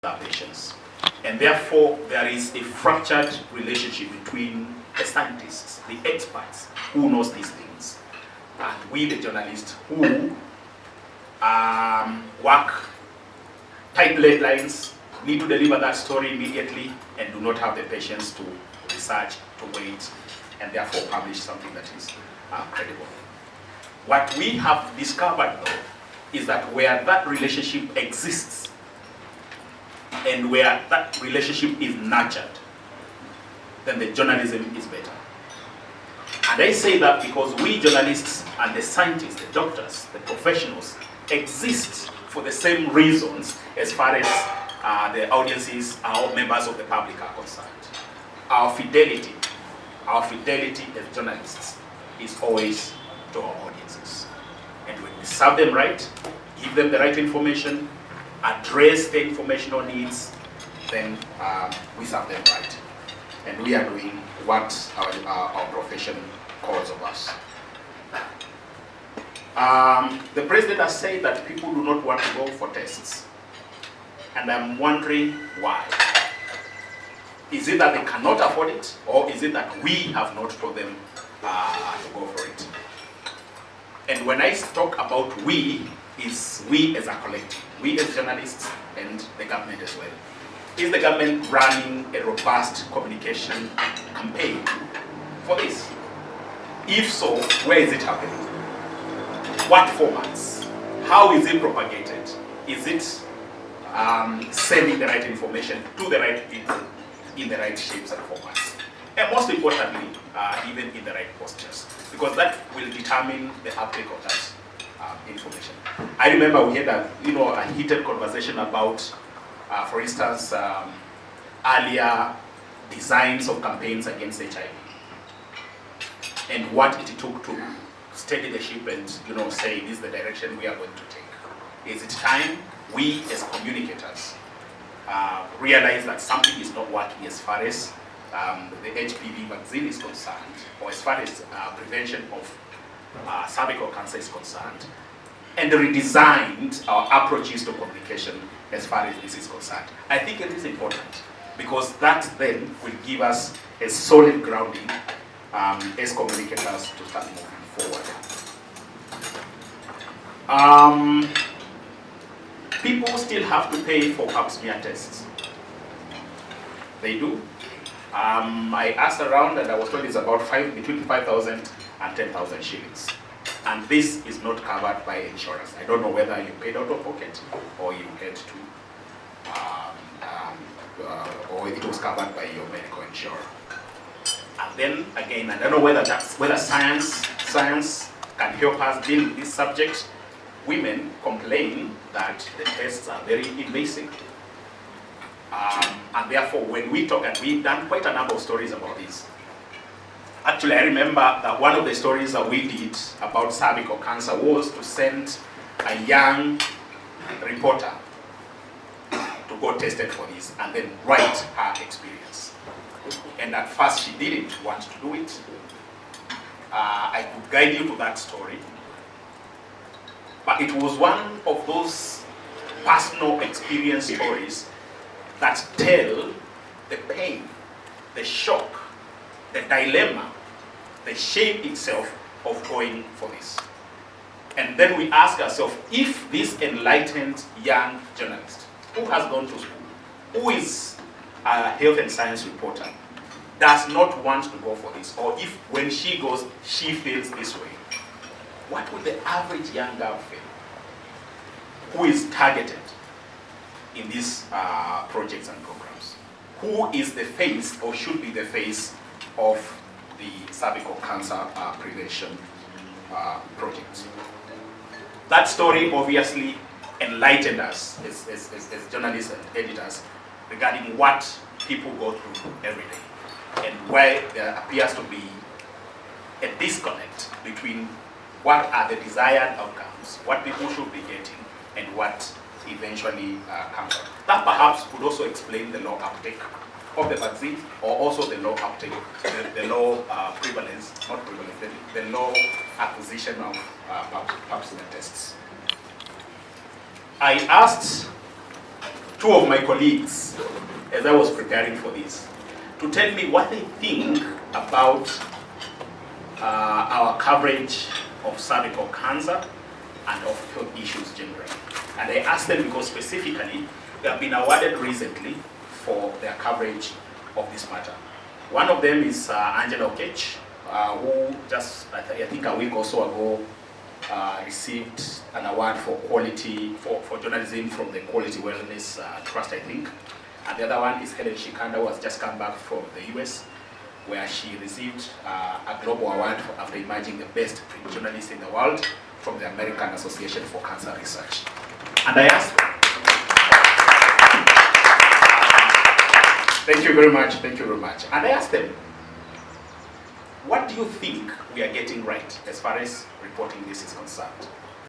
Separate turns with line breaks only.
the patients. And therefore, there is a fractured relationship between the scientists, the experts who knows these things, and we, the journalists, who work tight deadlines, need to deliver that story immediately, and do not have the patience to research, to wait, and therefore publish something that is credible. What we have discovered, though, is that where that relationship exists, and where that relationship is nurtured, then the journalism is better. And I say that because we journalists and the scientists, the doctors, the professionals, exist for the same reasons as far as the audiences, our members of the public are concerned. Our fidelity as journalists is always to our audiences. And when we serve them right, give them the right information, address the informational needs, then we serve them right. And we are doing what our profession calls of us. The president has said that people do not want to go for tests. And I'm wondering why. Is it that they cannot afford it, or is it that we have not told them to go for it? And when I talk about we, is we as a collective, we as journalists and the government as well. Is the government running a robust communication campaign for this? If so, where is it happening? What formats? How is it propagated? Is it sending the right information to the right people in the right shapes and formats? And most importantly, even in the right postures, because that will determine the uptake of that information. I remember we had a heated conversation about, for instance, earlier designs of campaigns against HIV, and what it took to steady the ship and say this is the direction we are going to take. Is it time we as communicators realize that something is not working as far as the HPV vaccine is concerned, or as far as prevention of cervical cancer is concerned, and redesigned our approaches to communication as far as this is concerned? I think it is important, because that then will give us a solid grounding as communicators to start moving forward. People still have to pay for pap smear tests. They do. I asked around and I was told it's about between 5,000 and 10,000 shillings. And this is not covered by insurance. I don't know whether you paid out of pocket or you had to, or it was covered by your medical insurer. And then again, I don't know whether science can help us deal with this subject. Women complain that the tests are very invasive. And therefore, when we talk, and we've done quite a number of stories about this. Actually, I remember that one of the stories that we did about cervical cancer was to send a young reporter to go tested for this and then write her experience. And at first, she didn't want to do it. I could guide you to that story. But it was one of those personal experience stories that tell the pain, the shock, the dilemma, the shame itself of going for this. And then we ask ourselves, if this enlightened young journalist who has gone to school, who is a health and science reporter, does not want to go for this, or if when she goes, she feels this way, what would the average young girl feel who is targeted in these projects and programs? Who is the face, or should be the face, of the cervical cancer prevention projects? That story obviously enlightened us as journalists and editors regarding what people go through every day, and why there appears to be a disconnect between what are the desired outcomes, what people should be getting, and what eventually comes out. That perhaps could also explain the low uptake of the vaccine, or also the low uptake, the low prevalence, not prevalence, the low acquisition of pap smear tests. I asked two of my colleagues as I was preparing for this to tell me what they think about our coverage of cervical cancer and of health issues generally. And I asked them because specifically they have been awarded recently for their coverage of this matter. One of them is Angela Okech, who just, I think a week or so ago, received an award for quality, for journalism from the Quality Wellness Trust, I think. And the other one is Helen Shikanda, who has just come back from the US, where she received a global award after emerging the best journalist in the world from the American Association for Cancer Research. And I asked them, thank you very much, thank you very much. And I asked them, what do you think we are getting right as far as reporting this is concerned?